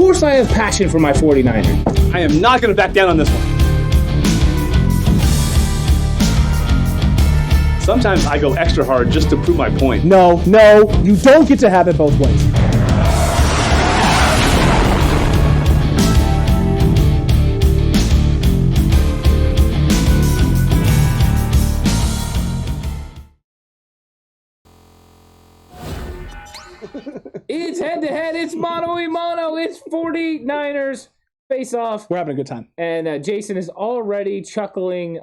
course I have passion for my 49ers. I am not going to back down on this one. Sometimes I go extra hard just to prove my point. No, you don't get to have it both ways. It's head-to-head. It's mono-y-mono. It's 49ers face-off. We're having a good time. And Jason is already chuckling.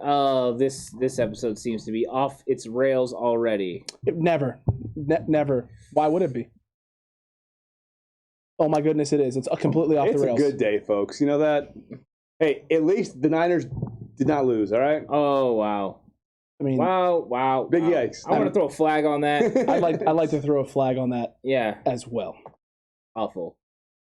This episode seems to be off its rails already. Never. Never. Why would it be? Oh, my goodness, it is. It's completely off the rails. It's a good day, folks. You know that? Hey, at least the Niners did not lose, all right? Oh, wow. I mean, wow. Big yikes. I want to throw a flag on that. I'd like to throw a flag on that. Yeah. As well. Awful.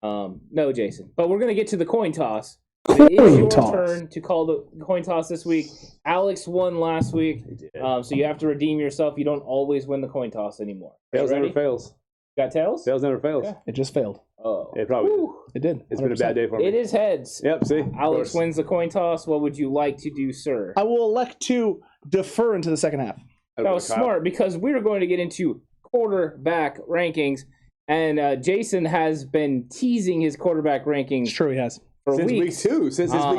No, Jason. But we're going to get to the coin toss. It is your turn to call the coin toss this week. Alex won last week, so you have to redeem yourself. You don't always win the coin toss anymore. Tails never fails. Got tails? Tails never fails. Okay. It just failed. Oh. It probably did. It did. 100%. It's been a bad day for me. It is heads. Yep, see? Alex wins the coin toss. What would you like to do, sir? I will elect to defer into the second half. That was smart because we are going to get into quarterback rankings, and Jason has been teasing his quarterback rankings. It's true, he has. For Since weeks. week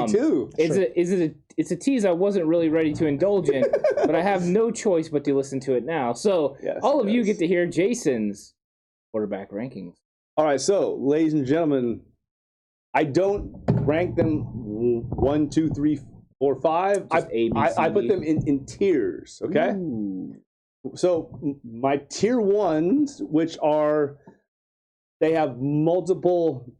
two. It's a tease I wasn't really ready to indulge in, but I have no choice but to listen to it now. So all of you get to hear Jason's quarterback rankings. All right, so ladies and gentlemen, I don't rank them 1, 2, 3, 4, 5. I put them in tiers. Okay. Ooh. So my tier ones, which are they have multiple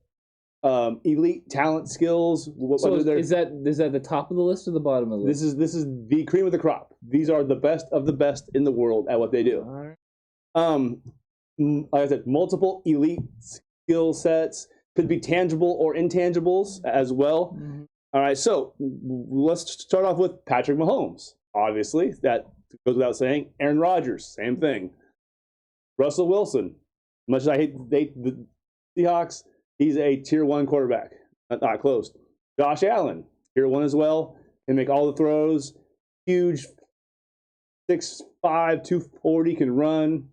elite talent skills. So is that the top of the list or the bottom of the list? This is the cream of the crop. These are the best of the best in the world at what they do. All right. Like I said, multiple elite skill sets, could be tangible or intangibles as well. Mm-hmm. All right, so let's start off with Patrick Mahomes. Obviously, that goes without saying. Aaron Rodgers, same thing. Russell Wilson, much as I hate the Seahawks, he's a tier 1 quarterback. Not close. Josh Allen, tier 1 as well. Can make all the throws. Huge, 6'5", 240, can run.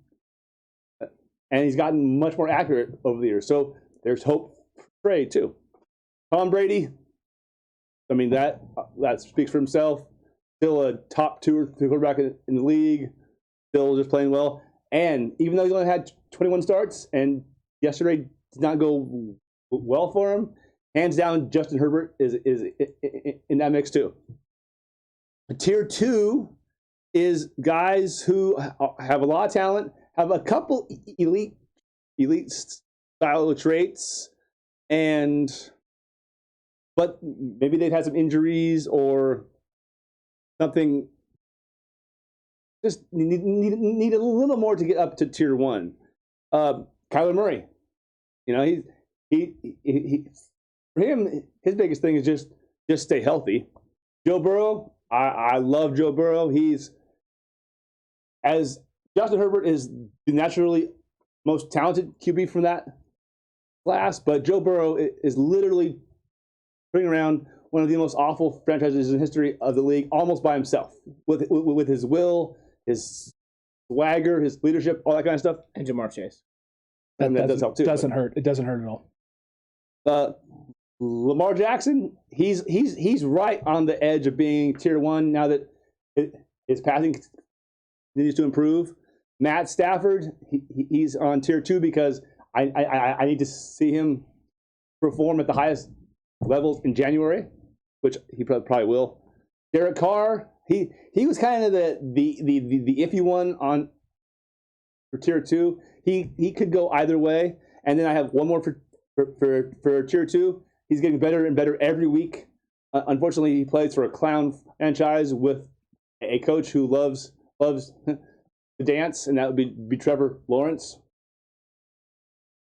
And he's gotten much more accurate over the years. So there's hope for trade, too. Tom Brady, I mean, that speaks for himself. Still a top 2 or 3 quarterback in the league. Still just playing well. And even though he only had 21 starts and yesterday did not go well for him, hands down, Justin Herbert is in that mix, too. Tier 2 is guys who have a lot of talent, have a couple elite style of traits, but maybe they've had some injuries or something. Just need a little more to get up to tier 1. Kyler Murray, you know, he for him, his biggest thing is just stay healthy. Joe Burrow, I love Joe Burrow. He's as Justin Herbert is the naturally most talented QB from that class, but Joe Burrow is literally bringing around one of the most awful franchises in history of the league almost by himself with his will, his swagger, his leadership, all that kind of stuff. And Jamar Chase. And that does help too. It doesn't hurt at all. Lamar Jackson, he's right on the edge of being tier 1 now that his passing continues to improve. Matt Stafford, he's on tier 2 because I need to see him perform at the highest levels in January, which he probably will. Derek Carr, he was kind of the iffy one on for tier 2. He could go either way. And then I have one more for tier 2. He's getting better and better every week. Unfortunately, he plays for a clown franchise with a coach who loves to dance, and that would be Trevor Lawrence.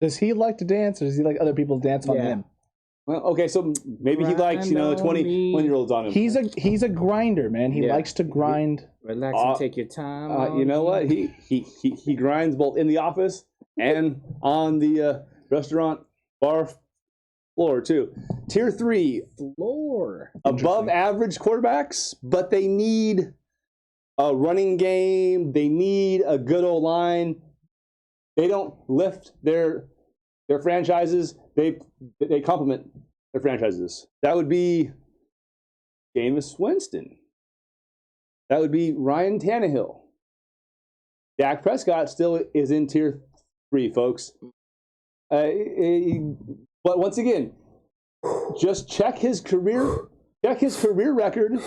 Does he like to dance, or does he like other people to dance on him? Well, okay, so maybe he likes 21-year-olds on him. He's a grinder, man. He likes to grind. Relax and take your time. You know what? He grinds both in the office and on the restaurant bar floor too. Tier 3, Floor. above average quarterbacks, but they need a running game. They need a good old line. They don't lift their franchises. They complement their franchises. That would be Jameis Winston. That would be Ryan Tannehill. Dak Prescott still is in tier 3, folks. But once again, just check his career record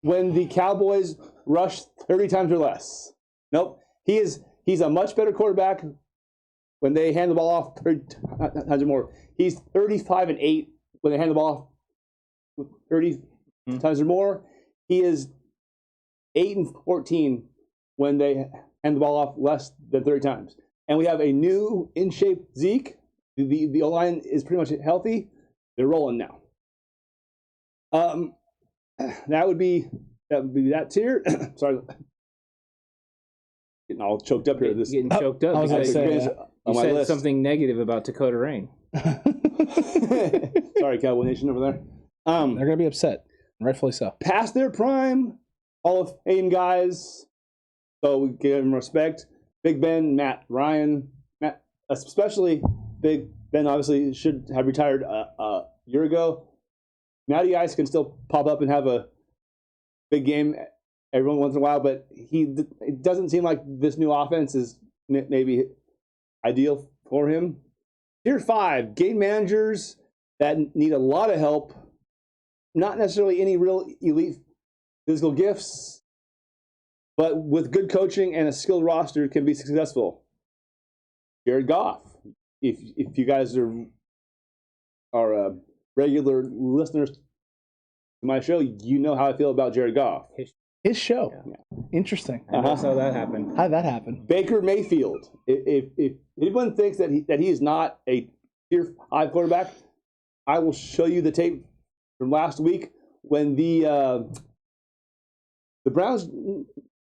when the Cowboys rush 30 times or less. Nope, he's a much better quarterback when they hand the ball off 30 times or more. He's 35-8 when they hand the ball off 30 times or more. He is 8-14 when they hand the ball off less than 30 times. And we have a new in-shape Zeke. The O-line is pretty much healthy. They're rolling now. That would be that tier. Sorry, getting all choked up here. Getting choked up. I was going to say, you said something negative about Dakota Rain. Sorry, Cowboy Nation over there. They're going to be upset, rightfully so. Past their prime, Hall of Fame guys. So we give them respect. Big Ben, Matt Ryan, especially Big Ben obviously should have retired a year ago. Matty Ice can still pop up and have a big game every once in a while, but it doesn't seem like this new offense is maybe ideal for him. Tier 5, game managers that need a lot of help, not necessarily any real elite physical gifts, but with good coaching and a skilled roster can be successful. Jared Goff. If you guys are regular listeners to my show, you know how I feel about Jared Goff. His show. Yeah. Interesting. That's how that happened. How did that happen? Baker Mayfield. If anyone thinks that he is not a tier 5 quarterback, I will show you the tape from last week when the Browns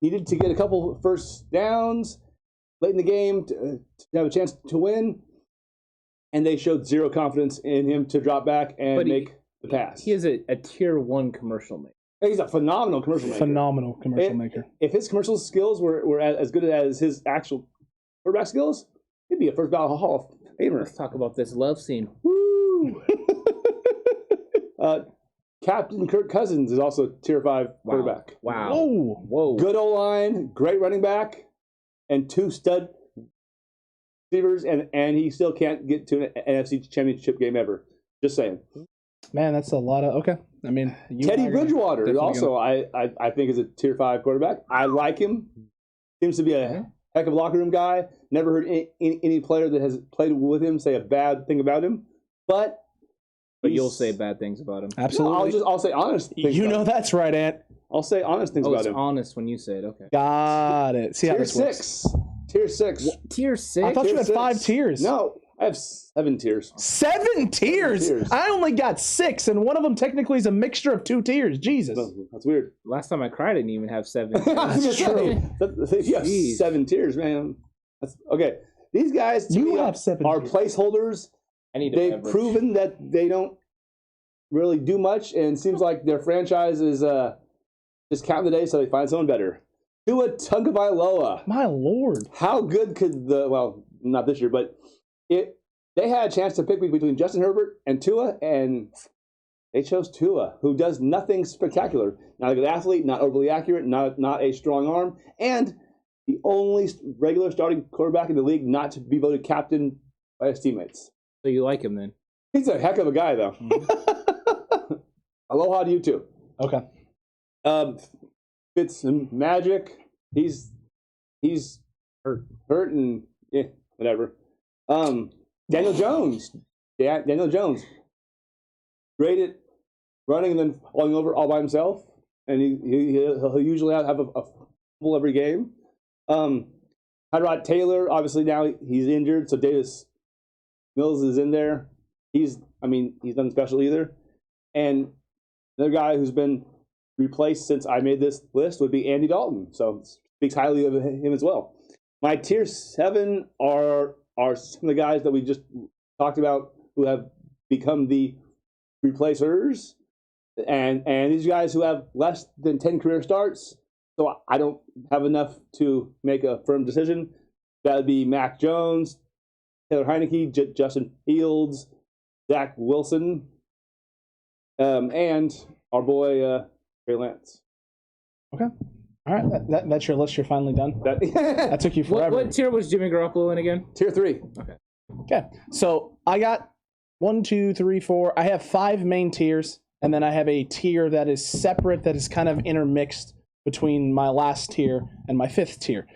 needed to get a couple first downs late in the game to have a chance to win, and they showed zero confidence in him to drop back and make the pass. He is a tier 1 commercial maker. He's a phenomenal commercial maker. If his commercial skills were as good as his actual quarterback skills, he'd be a first ballot Hall of Famer. Let's talk about this love scene. Woo! Captain Kirk Cousins is also a tier 5 quarterback. Wow. Whoa. Good O-line, great running back, and 2 stud receivers, and he still can't get to an NFC championship game ever. Just saying. Man, that's a lot of... Okay. I mean... Teddy Bridgewater also, I think, is a tier 5 quarterback. I like him. Seems to be a heck of a locker room guy. Never heard any player that has played with him say a bad thing about him. But you'll say bad things about him. Absolutely. No, I'll say honest things You about know him. that's right, Ant. I'll say honest things about it's him. honest when you say it. Okay. Got it. See how Tier this works. 6. Tier 6. Tier 6? I thought you had 5 tiers. No, I have 7 tiers. 7 tiers? 7 tiers. I only got 6, and one of them technically is a mixture of 2 tiers. Jesus. That's weird. Last time I cried, I didn't even have 7. That's true. You have 7 tiers, man. Okay. These guys to me have 7 are tiers. placeholders. They've proven that they don't really do much, and it seems like their franchise is just counting the days so they find someone better. Tua Tagovailoa. My Lord. How good could not this year, but they had a chance to pick between Justin Herbert and Tua, and they chose Tua, who does nothing spectacular. Not a good athlete, not overly accurate, not a strong arm, and the only regular starting quarterback in the league not to be voted captain by his teammates. So you like him then? He's a heck of a guy, though. Aloha to you, too. Okay. Fitz Magic. He's hurt and whatever. Daniel Jones. Daniel Jones. Great at running and then falling over all by himself, and he'll usually have a fumble every game. Tyrod Taylor, obviously now he's injured, so Davis Mills is in there. He's nothing special either. And another guy who's been replaced since I made this list would be Andy Dalton. So speaks highly of him as well. My tier 7 are some of the guys that we just talked about who have become the replacers, and these guys who have less than 10 career starts. So I don't have enough to make a firm decision. That would be Mac Jones, Taylor Heineke, Justin Fields, Zach Wilson, and our boy Trey Lance. Okay. All right. That's your list. You're finally done. That took you forever. What tier was Jimmy Garoppolo in again? Tier 3. Okay. So I got 1, 2, 3, 4. I have 5 main tiers, and then I have a tier that is separate, that is kind of intermixed between my last tier and my 5th tier.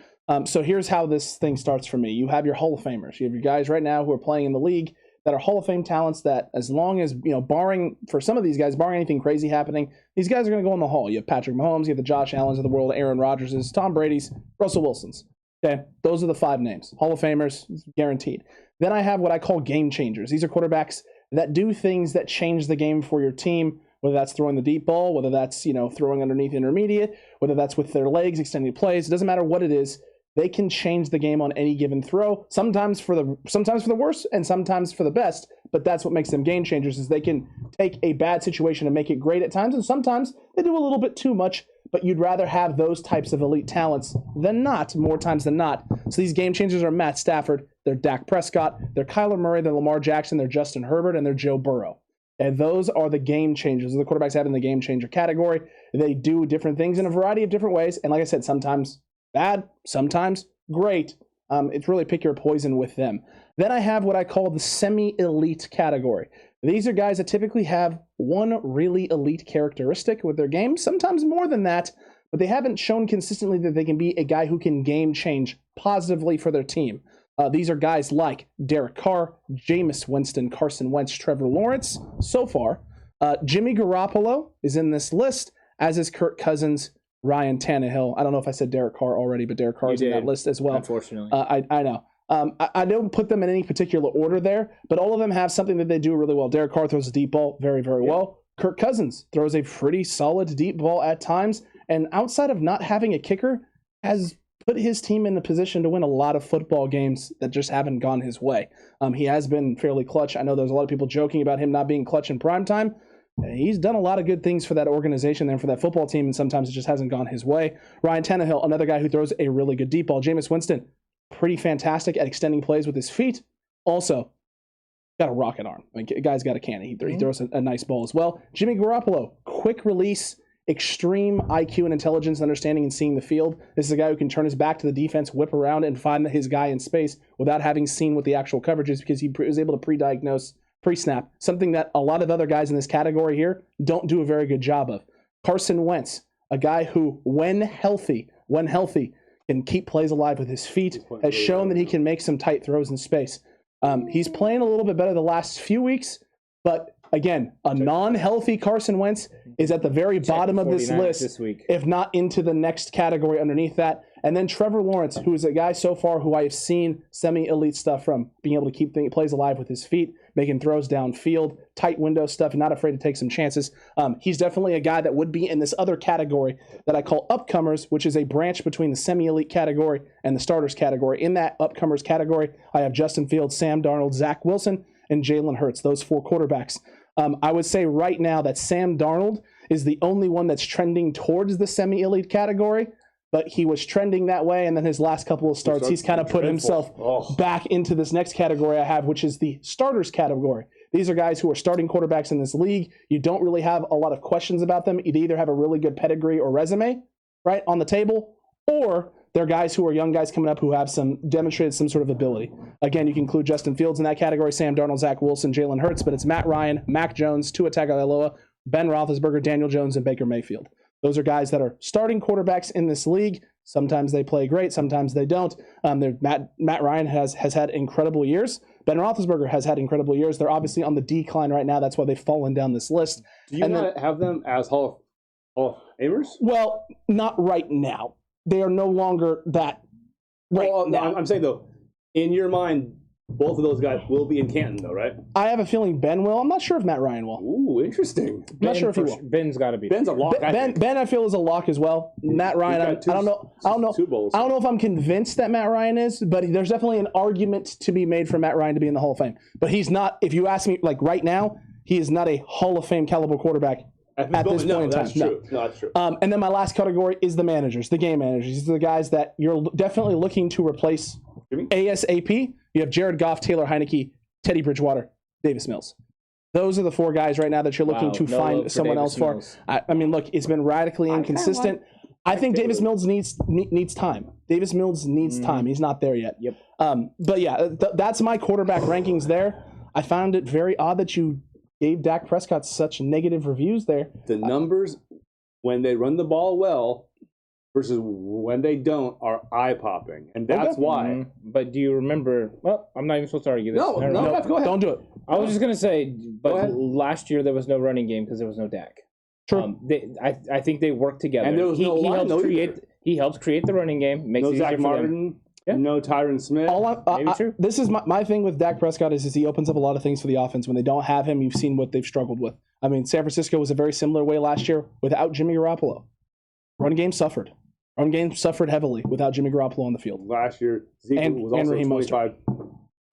So here's how this thing starts for me. You have your Hall of Famers. You have your guys right now who are playing in the league that are Hall of Fame talents that, as long as, barring, for some of these guys, barring anything crazy happening, these guys are going to go in the Hall. You have Patrick Mahomes, you have the Josh Allens of the world, Aaron Rodgerses, Tom Brady's, Russell Wilson's. Okay, those are the 5 names. Hall of Famers, guaranteed. Then I have what I call game changers. These are quarterbacks that do things that change the game for your team, whether that's throwing the deep ball, whether that's, throwing underneath the intermediate, whether that's with their legs, extending plays. It doesn't matter what it is. They can change the game on any given throw, sometimes for the worst and sometimes for the best, but that's what makes them game changers, is they can take a bad situation and make it great at times, and sometimes they do a little bit too much, but you'd rather have those types of elite talents than not, more times than not. So these game changers are Matt Stafford, they're Dak Prescott, they're Kyler Murray, they're Lamar Jackson, they're Justin Herbert, and they're Joe Burrow. And those are the game changers. The quarterbacks have in the game changer category. They do different things in a variety of different ways, and like I said, sometimes bad, sometimes great. It's really pick your poison with them. Then I have what I call the semi-elite category. These are guys that typically have one really elite characteristic with their game, sometimes more than that, but they haven't shown consistently that they can be a guy who can game change positively for their team. These are guys like Derek Carr, Jameis Winston, Carson Wentz, Trevor Lawrence, so far. Jimmy Garoppolo is in this list, as is Kirk Cousins, Ryan Tannehill. I don't know if I said Derek Carr already, but Derek Carr is in that list as well. Unfortunately. I know. I don't put them in any particular order there, but all of them have something that they do really well. Derek Carr throws a deep ball very, very well. Kirk Cousins throws a pretty solid deep ball at times, and outside of not having a kicker, has put his team in the position to win a lot of football games that just haven't gone his way. He has been fairly clutch. I know there's a lot of people joking about him not being clutch in primetime. He's done a lot of good things for that organization and for that football team, and sometimes it just hasn't gone his way. Ryan Tannehill, another guy who throws a really good deep ball. Jameis Winston, pretty fantastic at extending plays with his feet. Also, got a rocket arm. Like, the guy's got a cannon. He throws a nice ball as well. Jimmy Garoppolo, quick release, extreme IQ and intelligence, understanding and seeing the field. This is a guy who can turn his back to the defense, whip around, and find his guy in space without having seen what the actual coverage is, because he was able to pre-diagnose pre-snap, something that a lot of other guys in this category here don't do a very good job of. Carson Wentz, a guy who, when healthy, can keep plays alive with his feet, has shown that he can make some tight throws in space. He's playing a little bit better the last few weeks, but again, a non-healthy Carson Wentz is at the very bottom of this list, if not into the next category underneath that. And then Trevor Lawrence, who is a guy so far who I have seen semi-elite stuff from, being able to keep plays alive with his feet, making throws downfield, tight window stuff, and not afraid to take some chances. He's definitely a guy that would be in this other category that I call upcomers, which is a branch between the semi-elite category and the starters category. In that upcomers category, I have Justin Fields, Sam Darnold, Zach Wilson, and Jalen Hurts, those 4 quarterbacks. I would say right now that Sam Darnold is the only one that's trending towards the semi-elite category, but he was trending that way, and then his last couple of starts, he's kind of put himself back into this next category I have, which is the starters category. These are guys who are starting quarterbacks in this league. You don't really have a lot of questions about them. You either have a really good pedigree or resume, right, on the table, or they're guys who are young guys coming up who have demonstrated some sort of ability. Again, you can include Justin Fields in that category, Sam Darnold, Zach Wilson, Jalen Hurts, but it's Matt Ryan, Mac Jones, Tua Tagovailoa, Ben Roethlisberger, Daniel Jones, and Baker Mayfield. Those are guys that are starting quarterbacks in this league. Sometimes they play great, sometimes they don't. Matt Ryan has had incredible years. Ben Roethlisberger has had incredible years. They're obviously on the decline right now. That's why they've fallen down this list. Do you not have them as Hall of Famers? Well, not right now. They are no longer that right now. I'm saying, though, in your mind, Both of those guys will be in Canton, though, right? I have a feeling Ben will. I'm not sure if Matt Ryan will. Ooh, interesting. I'm not sure if he will. Ben's got to be. Ben's a lock. Ben, I feel is a lock as well. Matt Ryan, I don't know. I don't know if I'm convinced that Matt Ryan is, but there's definitely an argument to be made for Matt Ryan to be in the Hall of Fame. But he's not. If you ask me, like right now, he is not a Hall of Fame caliber quarterback at this point in time. That's true. No, that's true. And then my last category is the managers, the game managers. These are the guys that you're definitely looking to replace ASAP. You have Jared Goff, Taylor Heineke, Teddy Bridgewater, Davis Mills. Those are the four guys right now that you're looking to find someone else for. I mean, look, it's been radically inconsistent. I think Davis Mills needs time. Davis Mills needs time. He's not there yet. Yep. But yeah, that's my quarterback rankings there. I found it very odd that you gave Dak Prescott such negative reviews there. The numbers, when they run the ball well versus when they don't, are eye-popping. And that's why. Mm-hmm. But do you remember... Well, I'm not even supposed to argue this. No, go ahead. Don't do it. I was just going to say, but last year there was no running game because there was no Dak. True. I think they work together. And there was he helps create the running game. Makes it Zach easier for them. Martin, no Tyron Smith. True. This is my thing with Dak Prescott is he opens up a lot of things for the offense. When they don't have him, you've seen what they've struggled with. I mean, San Francisco was a very similar way last year without Jimmy Garoppolo. Run game suffered. Run game suffered heavily without Jimmy Garoppolo on the field. Last year, Zeke was also Raheem 25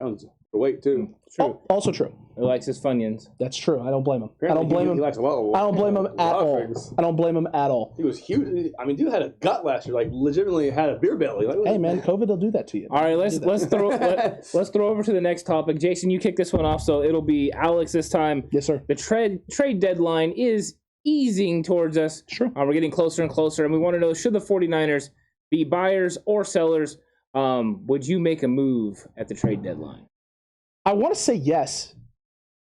pounds for weight, too. True. Also true. He likes his Funyuns. That's true. I don't blame him. Apparently I don't blame him. He likes a lot I don't blame him at all. things. I don't blame him at all. He was huge. I mean, dude had a gut last year. Like, legitimately had a beer belly. Like, Hey, man, COVID will do that to you. All right, let's throw over to the next topic. Jason, you kick this one off, so it'll be Alex this time. Yes, sir. The trade deadline is easing towards us. Sure. We're getting closer and closer, and we want to know, should the 49ers be buyers or sellers? Would you make a move at the trade deadline? I want to say yes,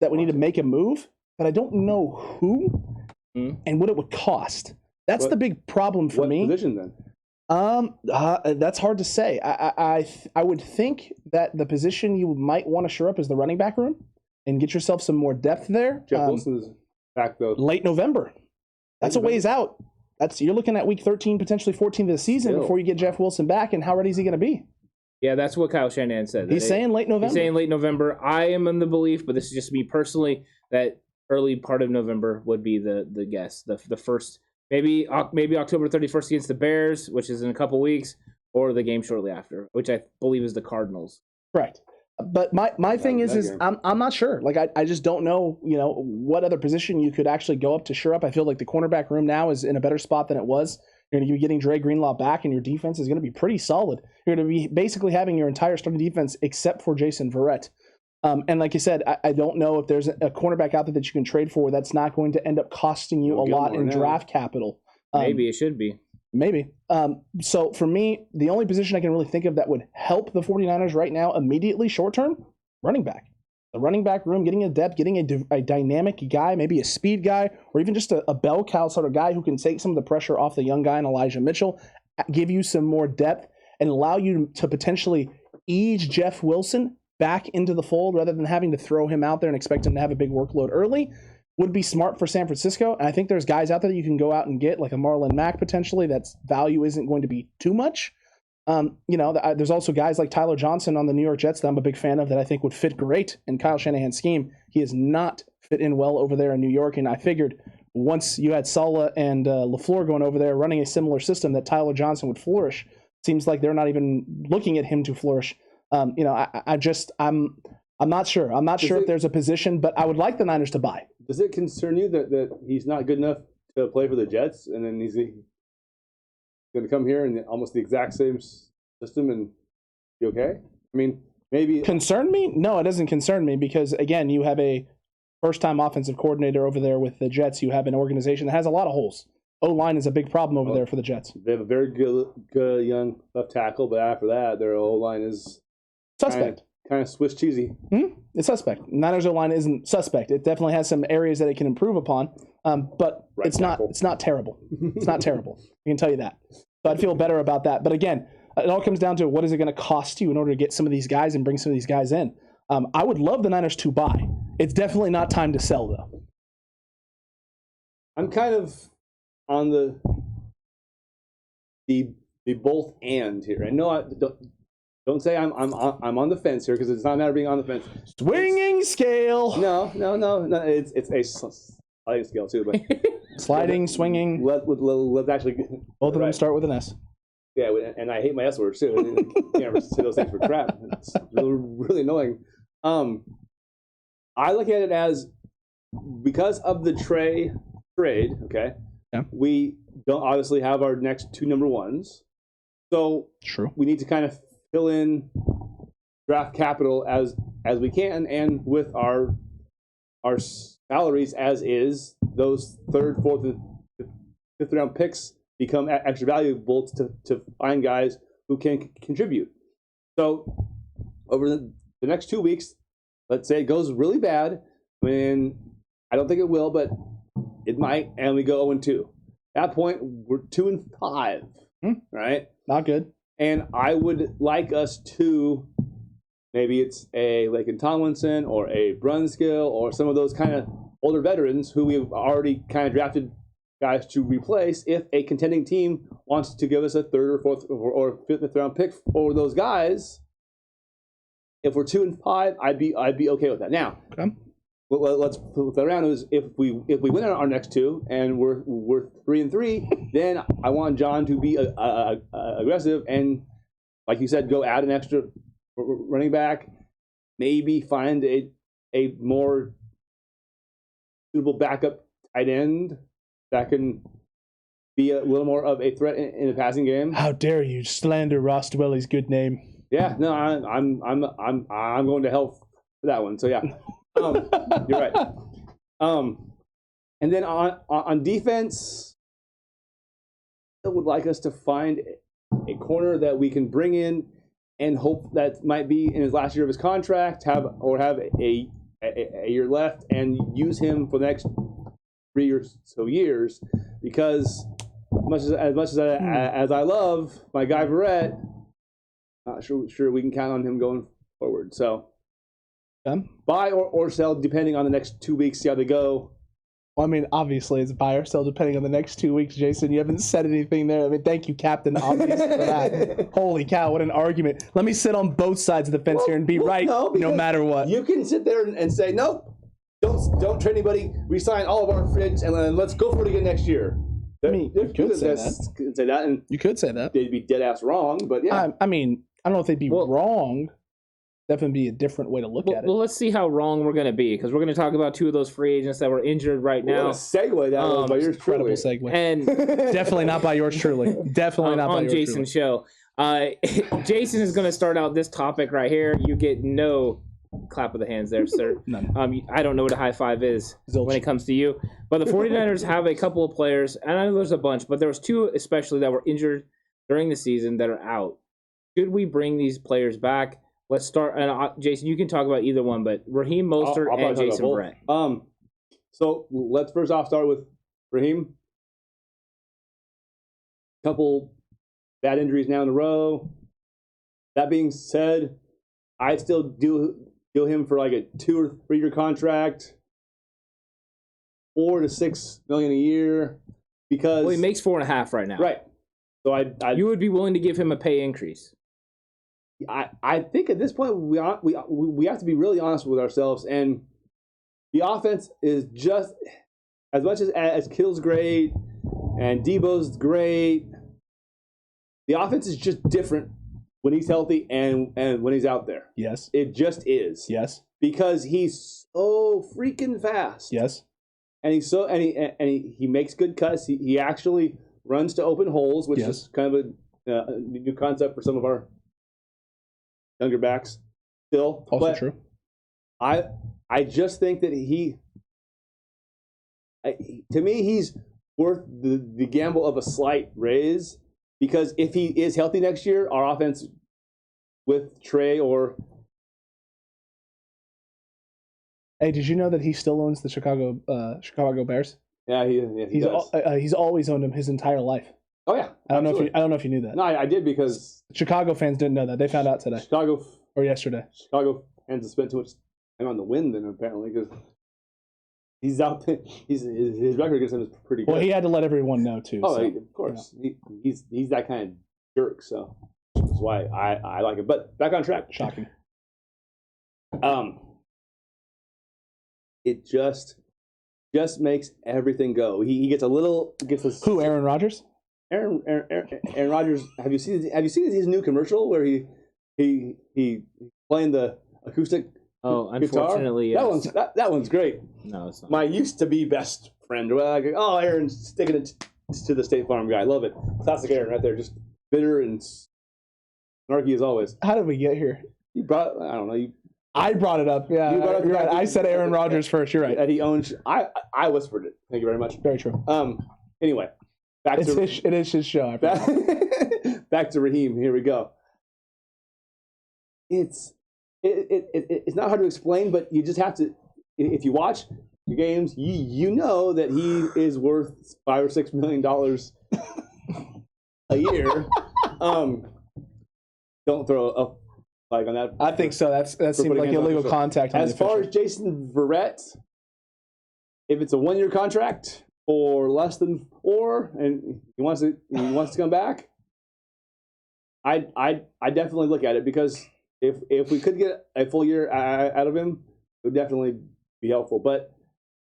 that we need to make a move, but I don't know who and what it would cost. That's the big problem for me. What position then? That's hard to say. I would think that the position you might want to shore up is the running back room and get yourself some more depth there. Jeff Wilson's back, though. Late November. That's a ways out. You're looking at week 13, potentially 14 of the season before you get Jeff Wilson back, and how ready is he going to be? Yeah, that's what Kyle Shanahan said. He's saying late November. He's saying late November. I am in the belief, but this is just me personally, that early part of November would be the guess. The first, maybe October 31st against the Bears, which is in a couple weeks, or the game shortly after, which I believe is the Cardinals. Correct. But my thing is I'm not sure. Like I just don't know, what other position you could actually go up to shore up. I feel like the cornerback room now is in a better spot than it was. You're going to be getting Dre Greenlaw back, and your defense is going to be pretty solid. You're going to be basically having your entire starting defense except for Jason Verrett. And like you said, I don't know if there's a cornerback out there that you can trade for that's not going to end up costing you a lot in draft capital. Maybe it should be. Maybe. So for me, the only position I can really think of that would help the 49ers right now immediately short term, running back. The running back room, getting a depth, getting a dynamic guy, maybe a speed guy, or even just a bell cow sort of guy who can take some of the pressure off the young guy in Elijah Mitchell, give you some more depth, and allow you to potentially ease Jeff Wilson back into the fold rather than having to throw him out there and expect him to have a big workload early. Would be smart for San Francisco. And I think there's guys out there that you can go out and get, like a Marlon Mack potentially, that's value isn't going to be too much. There's also guys like Tyler Johnson on the New York Jets that I'm a big fan of that I think would fit great in Kyle Shanahan's scheme. He has not fit in well over there in New York, and I figured once you had Saleh and LaFleur going over there running a similar system that Tyler Johnson would flourish. Seems like they're not even looking at him to flourish. I'm not sure. I'm not sure if there's a position, but I would like the Niners to buy. Does it concern you that he's not good enough to play for the Jets, and then he's going to come here in almost the exact same system and be okay? I mean, maybe... Concern me? No, it doesn't concern me because, again, you have a first-time offensive coordinator over there with the Jets. You have an organization that has a lot of holes. O-line is a big problem over there for the Jets. They have a very good young left tackle, but after that, their O-line is... Suspect. Kind of Swiss cheesy. It's suspect. Niners O-line isn't suspect. It definitely has some areas that it can improve upon, but it's not terrible. It's not terrible. I can tell you that. So I'd feel better about that. But again, it all comes down to what is it going to cost you in order to get some of these guys and bring some of these guys in. I would love the Niners to buy. It's definitely not time to sell, though. I'm kind of on the both and here. I know don't say I'm on the fence here because it's not a matter of being on the fence. Swinging scale. No. It's a sliding scale too, but Sliding, swinging. Let's actually Both of them start with an S. Yeah, and I hate my S words too. I can't ever say those things for crap. It's really annoying. I look at it as because of the trade. Okay, yeah. We don't obviously have our next two number ones, so true. We need to kind of fill in draft capital as we can, and with our salaries as is, those third, fourth, and fifth round picks become extra valuable to find guys who can contribute. So over the next 2 weeks, let's say it goes really bad. I mean, I don't think it will, but it might, and we go 0-2. At that point, we're 2-5, right? Not good. And I would like us to, maybe it's a Laken Tomlinson or a Brunskill or some of those kind of older veterans who we've already kind of drafted guys to replace. If a contending team wants to give us a third or fourth or fifth round pick for those guys, if we're 2-5, I'd be okay with that. Now, okay. Let's flip that around. Is if we win our next two and we're 3-3, then I want John to be aggressive and, like you said, go add an extra running back, maybe find a more suitable backup tight end that can be a little more of a threat in the passing game. How dare you slander Ross Dwelly's good name? Yeah, no, I'm going to hell for that one. So yeah, you're right. And then on defense, I would like us to find a corner that we can bring in and hope that might be in his last year of his contract, have a year left, and use him for the next 3 or so years. Because as much as I love my guy Verrett, not sure we can count on him going forward. So buy or sell depending on the next 2 weeks, see how they go. Well, I mean, obviously it's buy or sell depending on the next 2 weeks, Jason. You haven't said anything there. I mean, thank you, Captain Obvious, for that. Holy cow, what an argument. Let me sit on both sides of the fence here and be right no matter what. You can sit there and say, nope, don't trade anybody, resign all of our free agents, and then let's go for it again next year. I mean, you could say that. And you could say that. They'd be dead ass wrong, but yeah. I mean, I don't know if they'd be wrong. Definitely be a different way to look at it. Well, let's see how wrong we're going to be, because we're going to talk about two of those free agents that were injured right now. What a segue that was by yours truly. Incredible segue. And definitely not by yours truly. Definitely not by yours truly. On Jason's show. Jason is going to start out this topic right here. You get no clap of the hands there, sir. None. I don't know what a high five is when it comes to you. But the 49ers have a couple of players, and I know there's a bunch, but there was two especially that were injured during the season that are out. Should we bring these players back? Let's start, and Jason, you can talk about either one, but Raheem Mostert and Jason Verrett. So let's first off start with Raheem. Couple bad injuries now in a row. That being said, I'd still do him for like a 2 or 3 year contract, $4 to $6 million a year, because he makes 4.5 right now. Right. So you would be willing to give him a pay increase. I think at this point we have to be really honest with ourselves, and the offense is just as much as Kittle's great and Debo's great. The offense is just different when he's healthy and when he's out there. Yes, it just is. Yes, because he's so freaking fast. Yes, and he makes good cuts. He actually runs to open holes, which is kind of a new concept for some of our younger backs still. Also true. I just think that to me, he's worth the gamble of a slight raise, because if he is healthy next year, our offense with Trey or... Hey, did you know that he still owns the Chicago Bears? Yeah, he does. He's always owned them his entire life. Oh yeah, I don't know if you knew that. No, I did, because Chicago fans didn't know that. They found out today. Or yesterday. Chicago fans have spent too much time on the wind, then apparently, because he's out there. His record against him is pretty good. Well, he had to let everyone know too. Oh, of course, he's that kind of jerk. So is why I like it. But back on track. Shocking. It just makes everything go. He gets us. Who? Aaron Rodgers? Aaron Rodgers. Have you seen his new commercial where he playing the acoustic? Oh, guitar? unfortunately, yes. That one's great. No, it's not. My used to be best friend. Well, Aaron's sticking it to the State Farm guy. Love it. Classic Aaron right there. Just bitter and snarky as always. How did we get here? You brought. I don't know. I brought it up. Yeah, You brought up you're the right. fact I that- said Aaron Rodgers first. You're right. That he owns. I whispered it. Thank you very much. Very true. Anyway, back to It is his show. back to Raheem. Here we go. It's not hard to explain, but you just have to. If you watch the games, you know that he is worth $5 or $6 million a year. Don't throw a flag on that. I think so. That seems putting like hands on illegal yourself. contact. On As the far official. as Jason Verrett, if it's a 1-year contract or less than 4, and he wants to come back, I definitely look at it, because if we could get a full year out of him, it would definitely be helpful. But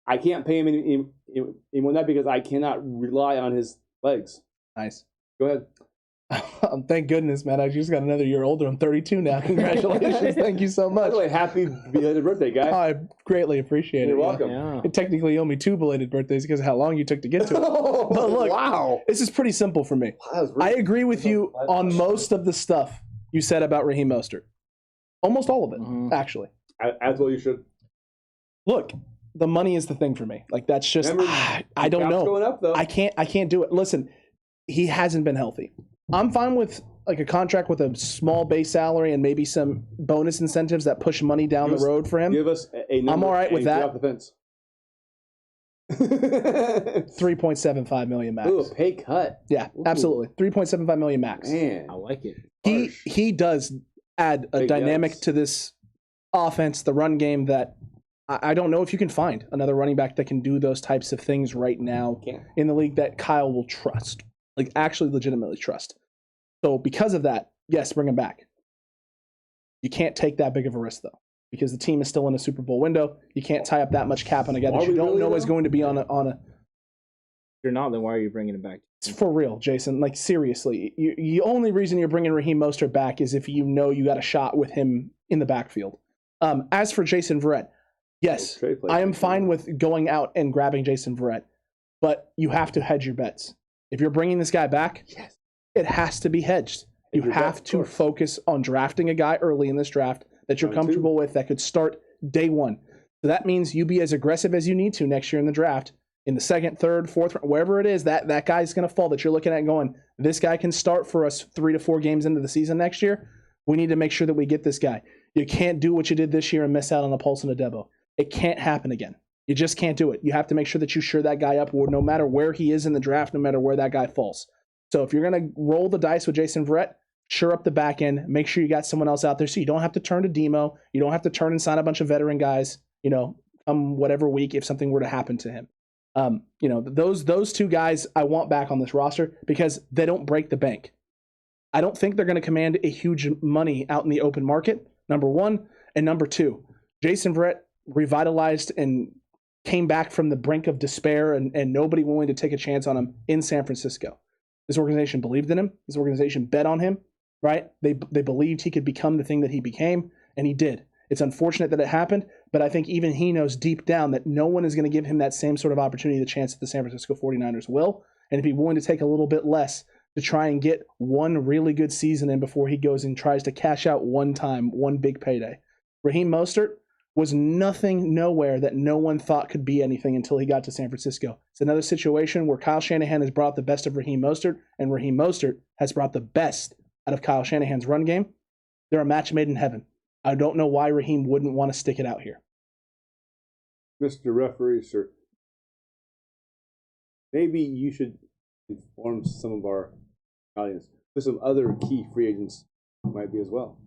I can't pay him any more than that, because I cannot rely on his legs. Nice. Go ahead. Thank goodness, man. I just got another year older. I'm 32 now. Congratulations. Thank you so By much. the way, happy belated birthday, guy. I greatly appreciate it. You're welcome. Yeah. You technically owe me 2 belated birthdays because of how long you took to get to it. Oh, But look, wow. This is pretty simple for me. I agree with you on most of the stuff you said about Raheem Mostert. Almost all of it, actually. As well you should. Look, the money is the thing for me. Like, that's just Remember, I don't Cap's know. going up, though. I can't do it. Listen, he hasn't been healthy. I'm fine with like a contract with a small base salary and maybe some bonus incentives that push money down the road for him. Give us a number. I'm all right with and get that. Off the fence. 3.75 million max. Ooh, a pay cut. Yeah, absolutely. 3.75 million max. Man, I like it. He does add a Big dynamic yikes. to this offense, the run game, that I don't know if you can find another running back that can do those types of things right now Can't. in the league that Kyle will trust, like actually legitimately trust. So because of that, yes, bring him back. You can't take that big of a risk, though, because the team is still in a Super Bowl window. You can't tie up that much cap on a guy that Are you we don't really, know is though? going to be on a. If you're not, then why are you bringing it back? It's for real, Jason. Like, seriously, the only reason you're bringing Raheem Mostert back is if you know you got a shot with him in the backfield. As for Jason Verrett, yes, Trade play. I am fine with going out and grabbing Jason Verrett, but you have to hedge your bets. If you're bringing this guy back, Yes. it has to be hedged. You Hedge your have bet, of to course. focus on drafting a guy early in this draft that you're Round two. comfortable with, that could start day one. So that means you be as aggressive as you need to next year in the draft. In the second, third, fourth, wherever it is, that guy's going to fall that you're looking at going, this guy can start for us 3 to 4 games into the season next year. We need to make sure that we get this guy. You can't do what you did this year and miss out on a Pulse and a Debo. It can't happen again. You just can't do it. You have to make sure that you shore that guy up no matter where he is in the draft, no matter where that guy falls. So if you're going to roll the dice with Jason Verrett, shore up the back end, make sure you got someone else out there so you don't have to turn to Demo. You don't have to turn and sign a bunch of veteran guys, come whatever week if something were to happen to him. Those 2 guys I want back on this roster because they don't break the bank. I don't think they're going to command a huge money out in the open market, number one. And number 2, Jason Verrett revitalized and came back from the brink of despair and nobody willing to take a chance on him in San Francisco. This organization believed in him. This organization bet on him, right? They believed he could become the thing that he became, and he did. It's unfortunate that it happened, but I think even he knows deep down that no one is going to give him that same sort of opportunity, the chance that the San Francisco 49ers will, and if he's willing to take a little bit less to try and get one really good season in before he goes and tries to cash out one time, one big payday. Raheem Mostert was nothing nowhere that no one thought could be anything until he got to San Francisco. It's another situation where Kyle Shanahan has brought the best of Raheem Mostert, and Raheem Mostert has brought the best out of Kyle Shanahan's run game. They're a match made in heaven. I don't know why Raheem wouldn't want to stick it out here. Mr. Referee, sir, maybe you should inform some of our audience who some other key free agents might be as well.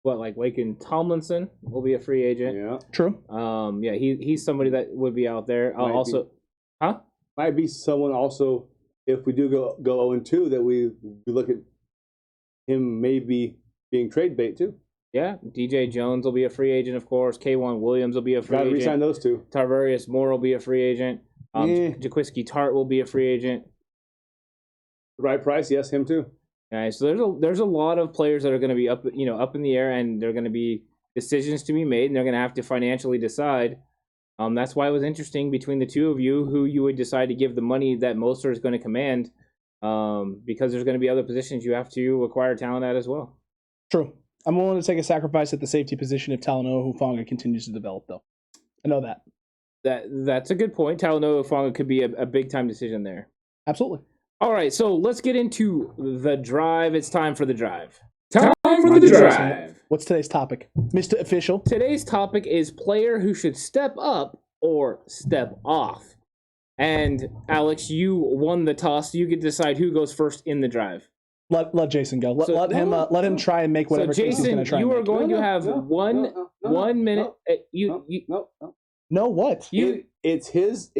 What, like Laken Tomlinson will be a free agent? Yeah, True. Yeah, he's somebody that would be out there. Might be someone also, if we do go 0-2, that we look at him maybe being trade bait too. Yeah, DJ Jones will be a free agent, of course. K1 Williams will be a free agent. Got to re-sign those two. Tarvarius Moore will be a free agent. Jaquiski Tart will be a free agent. The right price, yes, him too. Right, so there's a lot of players that are going to be up in the air, and they're going to be decisions to be made, and they're going to have to financially decide. That's why it was interesting between the two of you who you would decide to give the money that Mostert is going to command, because there's going to be other positions you have to acquire talent at as well. True. I'm willing to take a sacrifice at the safety position if Talanoa Hufanga continues to develop, though. I know that. That's a good point. Talanoa Hufanga could be a big-time decision there. Absolutely. All right, so let's get into the drive. It's time for the drive. Time for the drive. What's today's topic, Mr. Official? Today's topic is player who should step up or step off. And, Alex, you won the toss. So you get to decide who goes first in the drive. Let Jason go. Let him try and make whatever case he's going to try. So, Jason, you are make. going to have one minute. No, what? It's his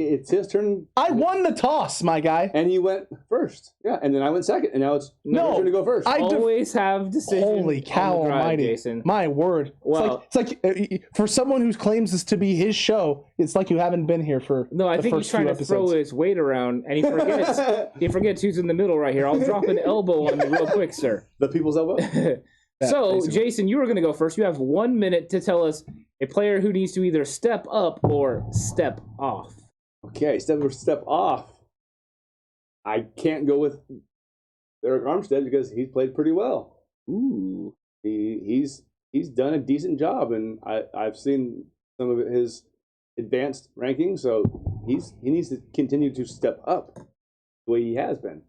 turn. I won the toss, my guy. And he went first. Yeah, and then I went second, and now it's your turn to go first. I always have decisions. Holy cow almighty. Jason. My word. Well, it's like for someone who claims this to be his show, it's like you haven't been here for No, I think he's trying to throw his weight around, and he forgets who's in the middle right here. I'll drop an elbow on you real quick, sir. The people's elbow? So, basically. Jason, you were going to go first. You have 1 minute to tell us a player who needs to either step up or step off. Okay, step off. I can't go with Eric Armstead because he's played pretty well. Ooh, he's done a decent job, and I've seen some of his advanced rankings, so he needs to continue to step up the way he has been.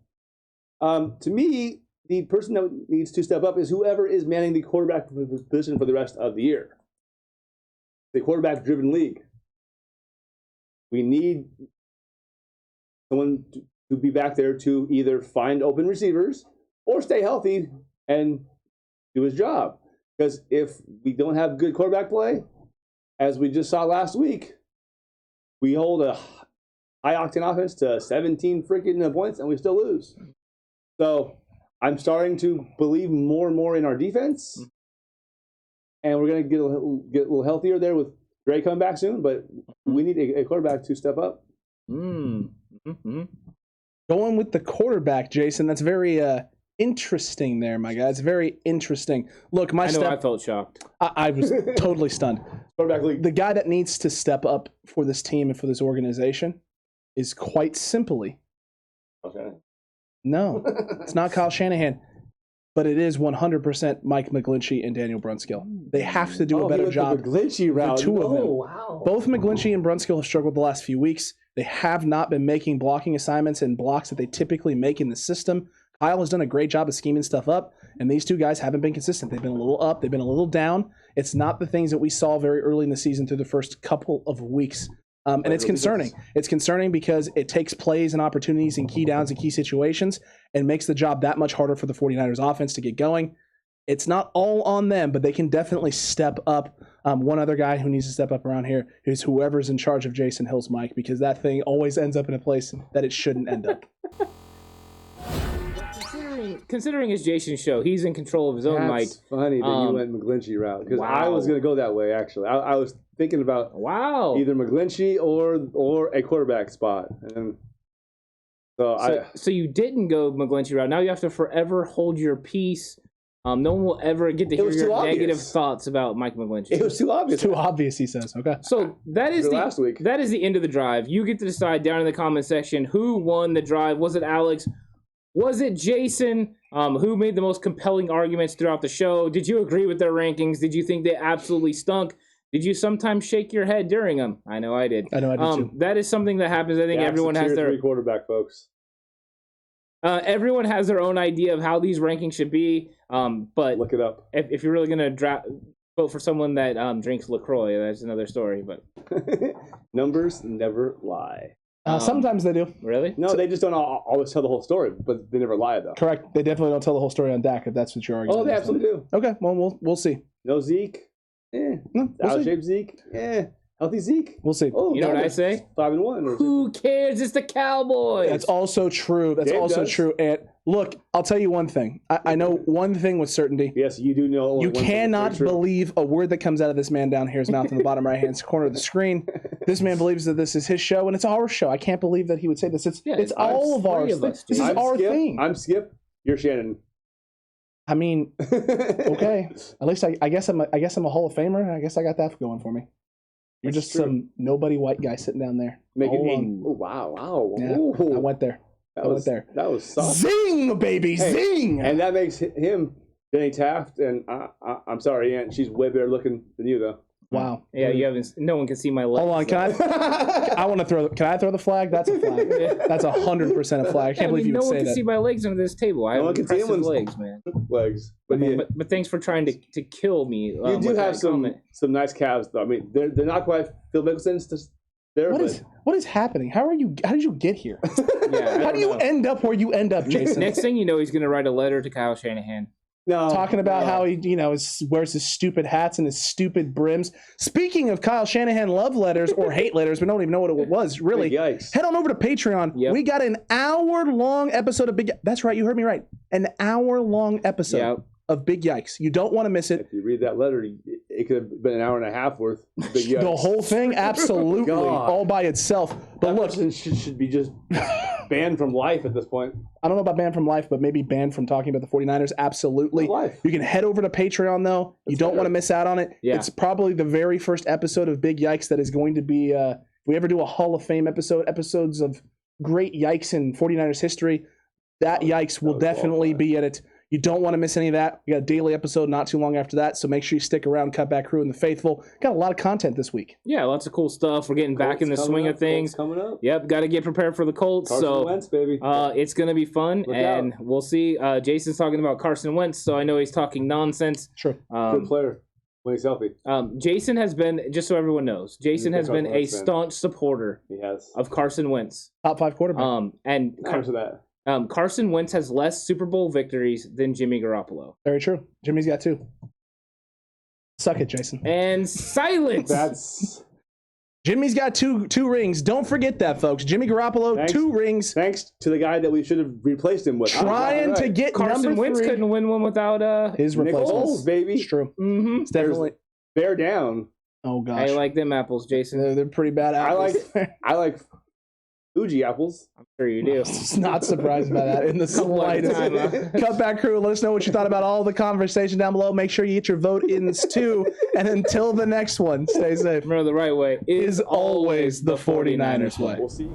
To me, the person that needs to step up is whoever is manning the quarterback position for the rest of the year. The quarterback-driven league. We need someone to be back there to either find open receivers or stay healthy and do his job. Because if we don't have good quarterback play, as we just saw last week, we hold a high-octane offense to 17 freaking points and we still lose. So I'm starting to believe more and more in our defense. And we're going to get a little healthier there with Dre coming back soon, but we need a quarterback to step up. Mm-hmm. Going with the quarterback, Jason, that's very interesting there, my guy. It's very interesting. Look, I felt shocked. I was totally stunned. Quarterback league. The guy that needs to step up for this team and for this organization is quite simply... Okay. No, it's not Kyle Shanahan. But it is 100% Mike McGlinchey and Daniel Brunskill. They have to do a better job. The McGlinchey route. The two of them. Wow. Both McGlinchey and Brunskill have struggled the last few weeks. They have not been making blocking assignments and blocks that they typically make in the system. Kyle has done a great job of scheming stuff up, and these two guys haven't been consistent. They've been a little up. They've been a little down. It's not the things that we saw very early in the season through the first couple of weeks. And it's concerning. It's concerning because it takes plays and opportunities and key downs and key situations and makes the job that much harder for the 49ers offense to get going. It's not all on them, but they can definitely step up. One other guy who needs to step up around here is whoever's in charge of Jason Hill's mic, because that thing always ends up in a place that it shouldn't end up. Considering it's Jason's show, he's in control of his own mic. It's funny that you went McGlinchey route, because I was going to go that way, actually. I was thinking about either McGlinchey or a quarterback spot. And so you didn't go McGlinchey route. Now you have to forever hold your peace. No one will ever get to hear your negative thoughts about Mike McGlinchey. It was too obvious. Too obvious, he says. Okay. So that is last week. That is the end of the drive. You get to decide down in the comment section who won the drive. Was it Alex? Was it Jason? Who made the most compelling arguments throughout the show? Did you agree with their rankings? Did you think they absolutely stunk? Did you sometimes shake your head during them? I know I did. I know I did too. That is something that happens. I think everyone has their quarterback, folks. Everyone has their own idea of how these rankings should be. But look it up. If you're really gonna vote for someone that drinks LaCroix, that's another story. But numbers never lie. Sometimes they do. Really? No, they just don't always tell the whole story, but they never lie, though. Correct. They definitely don't tell the whole story on Dak, if that's what you're arguing. Oh, they absolutely do. Okay, well, we'll see. No Zeke? We'll Out-of-shape Zeke? Healthy Zeke. We'll see. Oh, You know what I say? 5-1. Or Who cares? It's the Cowboys. That's also true. That's Dave also does. true. And look, I'll tell you one thing. I know one thing with certainty. Yes, you do know. only You one thing cannot is very true. believe a word that comes out of this man down here, his mouth in the bottom right-hand corner of the screen. This man believes that this is his show, and it's our show. I can't believe that he would say this. It's all of ours. of us, This is I'm our Skip. thing. I'm Skip. You're Shannon. I mean, okay. At least I guess I'm a Hall of Famer. I guess I got that going for me. You're That's just true. some nobody white guy sitting down there. Making All me. Oh, wow. Yeah, Ooh. I went there. That I went was there. That was soft. Zing, baby, Hey, zing. And that makes him Jenny Taft. And I'm sorry, Aunt. She's way better looking than you, though. Wow. Yeah, you haven't. No one can see my legs. Hold on, can I throw the flag? That's a flag. That's 100% a flag. I can't believe you no would one say can that. see my legs under this table. I No have one can see impressive anyone's- legs, man. Legs. But yeah, But thanks for trying to kill me. you with do have that some comment. nice calves, though. I mean, they're not quite Phil Mickelson's. What is happening? How did you get here? Yeah, How do you end up where you end up, Jason? Next thing you know, he's gonna write a letter to Kyle Shanahan. No, Talking about no. how he, wears his stupid hats and his stupid brims. Speaking of Kyle Shanahan love letters or hate letters, we don't even know what it was, really. Yikes. Head on over to Patreon. Yep. We got an hour-long episode of Big... That's right, you heard me right. An hour-long episode Yep. of Big Yikes. You don't want to miss it. If you read that letter, it could have been an hour and a half worth. Of big yikes. The whole thing, absolutely, God. all by itself. But That look, person should be just banned from life at this point. I don't know about banned from life, but maybe banned from talking about the 49ers. Absolutely. Life. You can head over to Patreon, though. You don't want to miss out on it. Yeah. It's probably the very first episode of Big Yikes that is going to be, if we ever do a Hall of Fame episodes of great yikes in 49ers history, that yikes will definitely be in it. You don't want to miss any of that. We got a daily episode not too long after that, so make sure you stick around. Cutback Crew and the Faithful. Got a lot of content this week. Yeah, lots of cool stuff. We're getting back in the Colts swing coming of up, things. Colts coming up. Yep, got to get prepared for the Colts. Carson Wentz, baby. It's going to be fun, Look and out. we'll see. Jason's talking about Carson Wentz, so I know he's talking nonsense. Sure. Good player when he's healthy. Jason has been, just so everyone knows, Jason has been Carson a Wentz fan. staunch supporter He has. of Carson Wentz. Top 5 quarterback. And Answer that. Carson Wentz has less Super Bowl victories than Jimmy Garoppolo. Very true. Jimmy's got 2. Suck it, Jason. And silence. That's Jimmy's got two rings. Don't forget that, folks. Jimmy Garoppolo, Thanks. 2 rings. thanks to the guy that we should have replaced him with. Trying to get Carson number Wentz 3. couldn't win one without His Nick replacement. Foles, baby. It's true. Mm-hmm. It's definitely. Bear down. Oh gosh, I like them apples, Jason. they're pretty bad I apples. I like Fuji apples. I'm sure you do. Not surprised by that in the Couple at a slightest. time, huh? Cutback Crew, let us know what you thought about all the conversation down below. Make sure you get your vote ins too. And until the next one, stay safe. Remember, the right way Is always the 49ers way. We'll see.